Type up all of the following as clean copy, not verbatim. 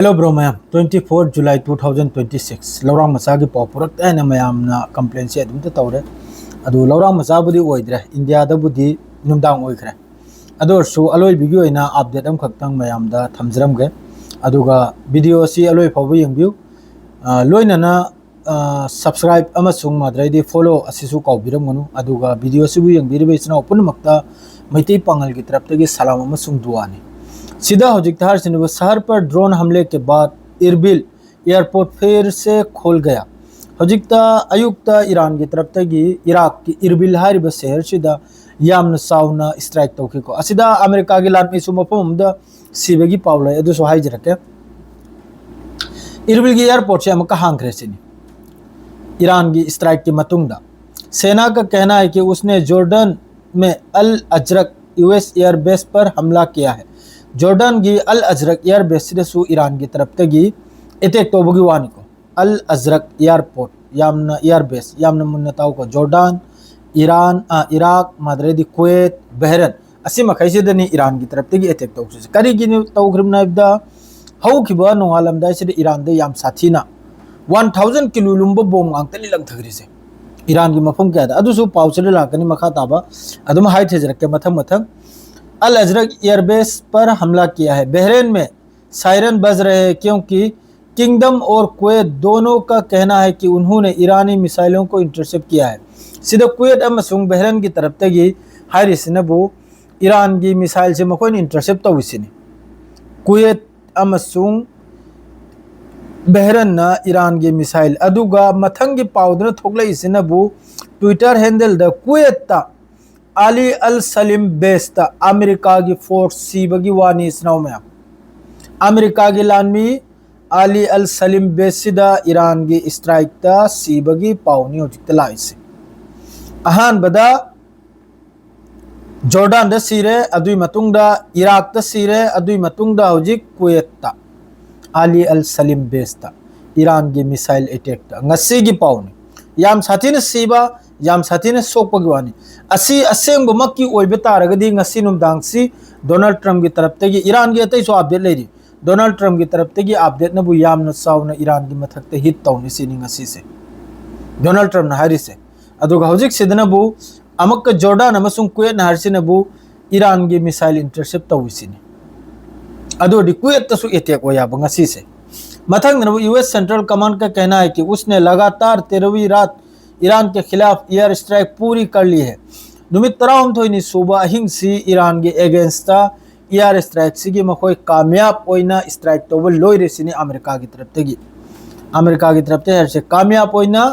Hello bro ma'am 24 जुलाई 2026 लौरांग मचा की पाव पुरक एना मैम कंप्लेन से तौरे लौरांग मचाबुदी ओइद्रे इंडिया दबुदी नुमदांग ओइख्रे अदोरसु अलोय वीडियो इना अपडेट अम खक्तंग मैम दा थमजरमगे अदुगा वीडियो सी अलोय फावबो यंगबिउ लोइनना सब्सक्राइब अमसुंग माद्राइदि फॉलो असिसु काउबिरमगनु अदुगा वीडियो सिबु यंगबिरिबे इचना पुनमक्ता मैतै पांगल की तरफ तगी सलाम अमसुंग दुआनी सीधा हौजिकतार शहर पर ड्रोन हमले के बाद इरबिल एयरपोर्ट फिर से खोल गया। हौजिकता अयुक्ता ईरान की तरफ तगी इराक की इरबिल हारिब शहर सिदा यामन साउना स्ट्राइक तौखिको असिदा अमेरिका की लानमी सुमफमदा सिबगी पावले अदुसो हाइजरके इरबिल की एयरपोर्ट से अमका हांखरे सिनी ईरान की स्ट्राइक की मतुंगदा सेना का कहना है कि उसने जॉर्डन में अल अजरक यूएस एयरबेस पर हमला किया है। जॉर्डन की अल अजरक एयरबेस से ईरान की तरफ तगी अटैक तौबगी वानी को अल अजरक एयरपोर्ट यामना एयरबेस यामना मुन्नताव को जॉर्डन ईरान इराक माद्रेदी कुवैत बहरन असी मखैसिदनी ईरान की तरफ तगी अटैक तौसु करिगिनि तौग्रिमनाइबदा हौखिबा नोंगालमदाइ से ईरान दे याम साथीना 1000 किलो लुम्बो बोम आंतनी लंगथगरिसे ईरान की मफम क्या अदुसु पाउचरे लाकनी मखा ताबा अदुम हाई थेजरके मथंग मथंग अल अजरक एयरबेस पर हमला किया है। बहरीन में सायरन बज रहे हैं क्योंकि किंगडम और कुवैत दोनों का कहना है कि उन्होंने ईरानी मिसाइलों को इंटरसेप्ट किया है। सीधे कुवैत अमसुंग बहरीन की तरफ तगी हारिसनबु ईरान की मिसाइल से मकोइन इंटरसेप्ट तौसिनी कुवैत अमसुंग बहरीन ईरान की मिसाइल अदुगा मथंग की पाउदन थोकलइसिनबु ट्विटर हैंडल द कुवैत अली अल सलीम बेस्ता अमेरिका की फोर्स सीबगी वानी इसनाव में अमेरिका की लानमी अली अल सलीम बेसिदा ईरान की स्ट्राइक ता सीबगी पावनी होजिक लाइसे अहान बदा जॉर्डन द सीरे अदुई मतुंगदा इराक द सीरे अदुई मतुंगदा होजिक कुवैत ता अली अल सलीम बेस्ता ईरान की मिसाइल अटैक ता ngasi की पावनी याम साथी ने सीबा याम साथी ने सोकपगी वानी असी असेंगबमक्की ओइबे तारगदी ngasi नुमदांगसी डोनाल्ड ट्रम्प की तरफ तगी ईरान की अतै सो अपडेट लेरी डोनाल्ड ट्रम्प की तरफ तगी अपडेट नबु यामन साउना ईरान की मथकते हिट तौनी सिनी ngasi से डोनाल्ड ट्रम्प न हारिसे अदुगा हौजिक सिदनबु अमक जॉर्डन अमसुंग कुवैत न हारिसिनबु ईरान की मिसाइल इंटरसेप्ट तौसिनी अदोडी कुवैत तसु अटैक होया ngasi से मथंग नबु यूएस सेंट्रल कमांड का कहना है कि उसने लगातार 13वीं रात ईरान के खिलाफ एयर स्ट्राइक पूरी कर ली है। नुमित तराम थोइनी सुबह अहिंग सी ईरान के अगेंस्ट एयर स्ट्राइक सिगी मखोय कामयाब ओइना स्ट्राइक तोब लोइरे सिनी अमेरिका की तरफ तगी अमेरिका की तरफ ते से कामयाब ओइना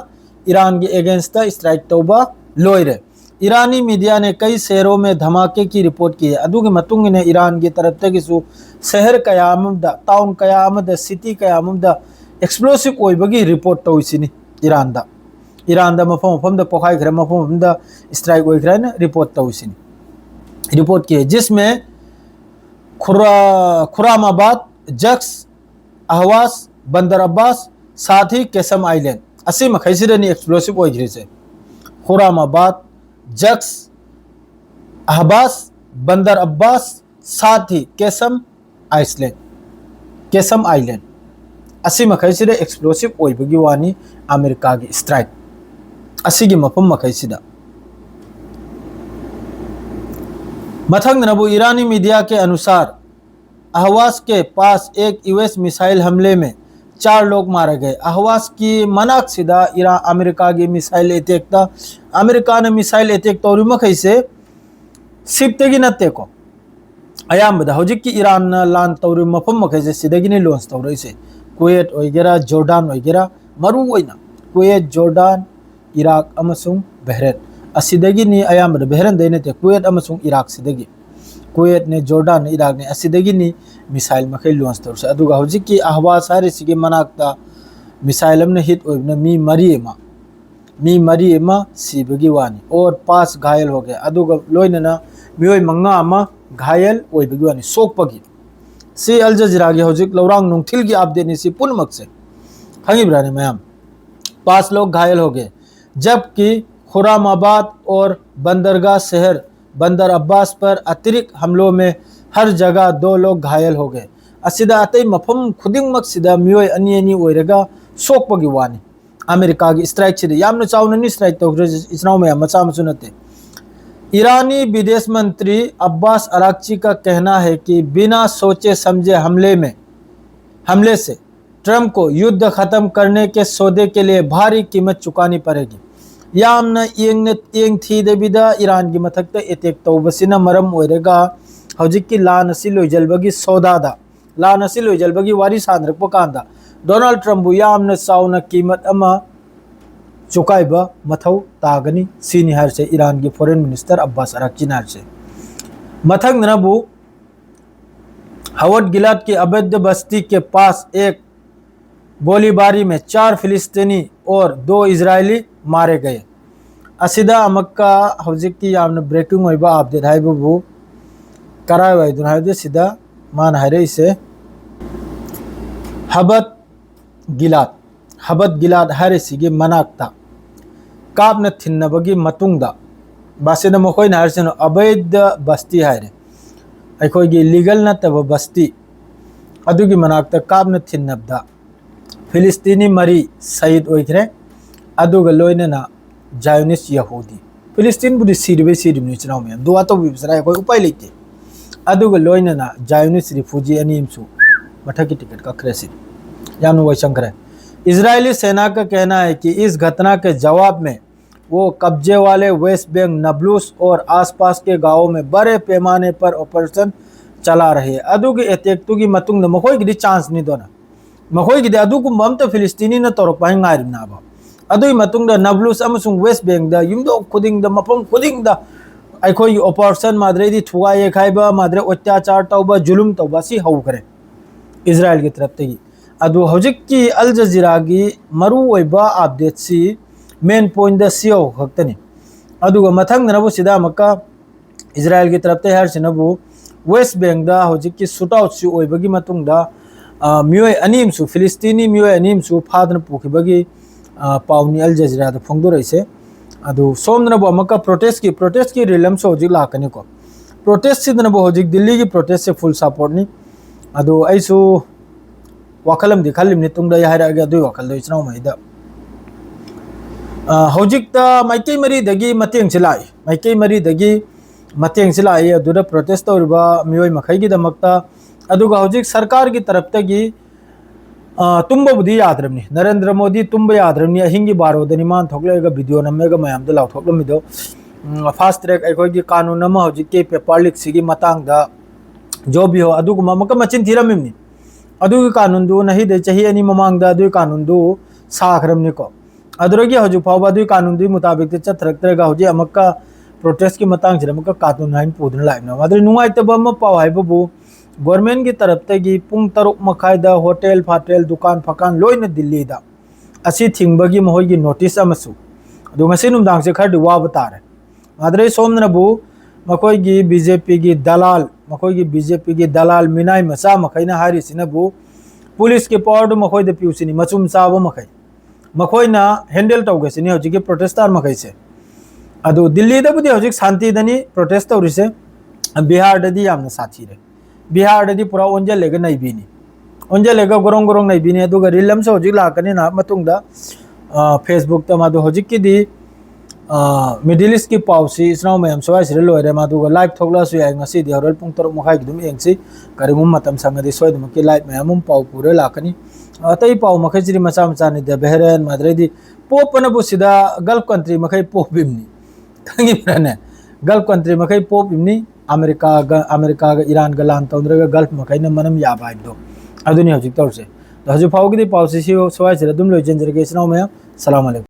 ईरान के अगेंस्ट स्ट्राइक तोब लोइरे ईरानी मीडिया ने कई शहरों में धमाके की रिपोर्ट की है। अदुगे मतुंग ने ईरान की तरफ तगी सु शहर कयामद टाउन कयामद सिटी कयामद एक्सप्लोसिव ओइबगी रिपोर्ट तोइसिनी ईरान दा मफम पोखाई खरे मफम स्ट्राइक होइखरे न रिपोर्ट तौसिनी रिपोर्ट की है जिसमें खुरामाबाद जक्स अहवास बंदर अब्बास साथ ही केसम आइलैंड असी मखैसिरनी एक्सप्लोसिव होइखरे से खुरामाबाद जक्स अहबास बंदर अब्बास साथ ही केसम आइलैंड असी मखैसिरे एक्सप्लोसिव होइबगी वानी अमेरिका की स्ट्राइक असिगी मफम मखैसिदा मथंग नबु ईरानी मीडिया के अनुसार अहवास के पास एक यूएस मिसाइल हमले में 4 लोग मारे गए। अहवास की मनाक सीधा ईरान अमेरिका की मिसाइल अटैक था अमेरिका ने मिसाइल अटैक तौर मखैसे सिप्तेगी नत्ते को अयामदा हौजिक की ईरान लान तौर मफम मखैसे सिदगिनी लॉन्च तौरइसे कुवैत ओइगेरा जॉर्डन ओइगेरा मरु ओइना कुवैत जॉर्डन इराक अमसुंग बहरीन असिदगिनी अयामदा बहरीन देनेते कुवैत अमसुंग इराक सिदगी कुवैत ने जॉर्डन ने इराक ने असिदगिनी मिसाइल मखै लॉन्च तौरसे अदुगा हौजिक की अहवास हारिसिगे मनाकता मिसाइल हमने हिट ओइबना मी मरी एमा सिबगी वानी और 5 घायल हो गए अदुगा लोइनना मियोय मंगा अमा घायल ओइबगी वानी सोकपगी से अल जजीरा के हौजिक लौरांग नुंगथिल की अपडेट निसी पुनमक से खंगिब्राने मैम 5 लोग घायल हो गए जबकि खुरामाबाद और बंदरगाह शहर बंदर अब्बास पर अतिरिक्त हमलों में हर जगह 2 लोग घायल हो गए। असिदा अतै मफम खुदिंगमक सिदा मियोय अनि अनि ओइरगा सोकपगी वानी अमेरिका की स्ट्राइक सिदा यामना चाउननी स्ट्राइक तौग्रे इचनाउ में मचा मचु नते। ईरानी विदेश मंत्री अब्बास अराक्ची का कहना है कि बिना सोचे समझे हमले से ट्रंप को युद्ध खत्म करने के सौदे के लिए भारी कीमत चुकानी पड़ेगी। यामना येंग थी देबिदा ईरान की मथक्ता अटैक तौबसिना मरम ओइरेगा हौजिक्की लान असि लोइजलबगी सौदादा लान असि लोइजलबगी वारी सानरक्प कांदा डोनाल्ड ट्रंप यामना चाउना कीमत अमा चुकाइबा मथौ तागनी सीनी हर से ईरान की फॉरेन मिनिस्टर अब्बास अराक्ची नार से मथंग नबू हवट गिलाद की अवैध बस्ती के पास एक गोलीबारी में 4 फिलिस्तीनी और 2 इजरायली मारे गए। असिदा अमक्का हौजिक्की यामना ब्रेकिंग होइबा अपडेट हाइबबू कराय वाइदुन हाइदे सिदा मान हाइरे इसे हबत गिलाद हाइरे सिगे मनाक्ता कापना थिन्नबगी मतुंगदा बासिदा मखोइना हाइरसेनो अवैध बस्ती हाइरे अखोइगी लीगल नतब बस्ती अदुगी मनाक्ता कापना थिन्नबदा फिलिस्तीनी मरी शहीद ओइखरे अदुगा लोइनना जायोनिस यहूदी फिलिस्तीन बुदी सिरिबे सिरिबनि चनाव में दुआ तो बिसरा कोई उपाय लेते अदुगा लोइनना जायोनिस रिफ्यूजी अनीमसु मठकी टिकट का क्रेसिड यानु वैशंकर। इजरायली सेना का कहना है कि इस घटना के जवाब में वो कब्जे वाले वेस्ट बैंक नबलूस और आसपास के गांवों में बड़े पैमाने पर ऑपरेशन चला रहे हैं। अदुगी अटैक्टुगी मतुंग न मखोइगी चांस नहीं दोना मखोइगी अदुगु ममता फिलिस्तीनी न तोरपाइ ngairinaaba अदुई मतुंग द नबलूस अमसुंग वेस्ट बैंक द युमदो खुदिंग द मफम खुदिंग द अखोई ऑपरेशन माद्रे दी थुगाए खाइबा माद्रे अत्याचार तौबा जुलुम तौबा सी हौकरे इजराइल की तरफ तगी अदु हौजिक्की अल जजीरा की मरु ओइबा अपडेट सी मेन पॉइंट द सियो खक्तनी अदुगा मथंग नबु सिदा मक्का इजराइल की तरफ ते हर सिनबु वेस्ट बैंक दा हौजिक्की शूटआउट सी ओइबगी मतुंग दा मियोय अनीमसु फिलिस्तीनी मियोय अनीमसु फादन पुखिबगी पाउनी अल जजीरा द फोंगदोरैसे अदु सोमनबु अमक्का प्रोटेस्ट की रिलम्स हौजिक लाकनी को प्रोटेस्ट सिदनबु हौजिक दिल्ली की प्रोटेस्ट से फुल सपोर्ट नि अदु ऐसु वखलम दिखलिमनि तुंगदा याहरागे अदु वखल दो इचनाउ मैदा हौजिक माइकई मरी दगी मतेंग सिलाई माइकई मरी दगी मतेंग सिलाई अदुदा प्रोटेस्ट तौरबा मियोय मखैगी दमक्ता अदुगा हौजिक सरकार की तरफ तगी तुम्बबुदी याद्रमनि नरेंद्र मोदी तुम्ब याद्रमनि अहिंगी बारोदनि मान थोकलेगा वीडियो नमेगा मयामदा लाउथोकलमिदो फास्ट ट्रैक अखोगी कानून अमा हौजिक के पेपर लीक सिगी मतांगदा जो भी हो अदुगुमा मका मचिन थिरमिमनि अदुगी कानून दु नही दे चाहिए अनि ममांगदा अदुगी कानून दु साखरमनि को अदुरगी हौजिक फावबा अदुगी कानून दु मुताबिक ते चथरक्तरगा हौजि अमक्का प्रोटेस्ट की मतांग जिरा मका कानून हाइन पुदन लाइना मादरे नुंगाइतबा म पाव हाइबबु गवर्नमेंट की तरफ तगी पुंग 6 मखाइदा होटल फाटेल दुकान फकान लोइन दिल्ली दा असी थिंगबगी महोइगी नोटिस अमसु अदु ngasi नुमदांग से खरदि वाब तारे मादरे सोमनबु मखोइगी बीजेपी की दलाल मिनाई मचा मखैना हारि सिनबु पुलिस के पावर मखोइद पिउसिनी मचुम चाबो मखोइना हैंडल तौगसिनी हौजिकी प्रोटेस्टर मखैसे अदु दिल्ली दबुदी हौजिक शांति दनी प्रोटेस्ट तौरिसे बिहार ददी यामना साथी रे बिहार ददी पूरा ओंजल लेगा नैबीनी ओंजल लेगा गोरंग गोरंग नैबीनी अदुगा रिलम से हौजिक लाकनी ना मतुंगदा फेसबुक त मादु हौजिकी दी मिडिल ईस्ट की पाउसी इसनाउ में सवाई सिरे लोरे मादुगा लाइव थोगला सु याय ngasi di horal pung 6 मखाई दुम एंगसी करिंगुम मतम संगदि सोइदम की लाइव में हम पाउ पूरे लाकनी अतई पाउ मखै जिरि मचा मचा नि द बहरेन माद्रेदी पोपनबु सिदा गल्फ कंट्री मखै पोबिमनी खंगी प्रने गल्फ कंट्री मखै पोबिमनी अमेरिका गा ईरान गा लान तौद्रगा गल्फ मखै न मनम या बाइदो अदुनि हौजिक तौरसे हजु फाउगी दी पाउसी सवाई सिरे दुम लोइ जेंजरगे इसनाउ में सलाम अलैकुम।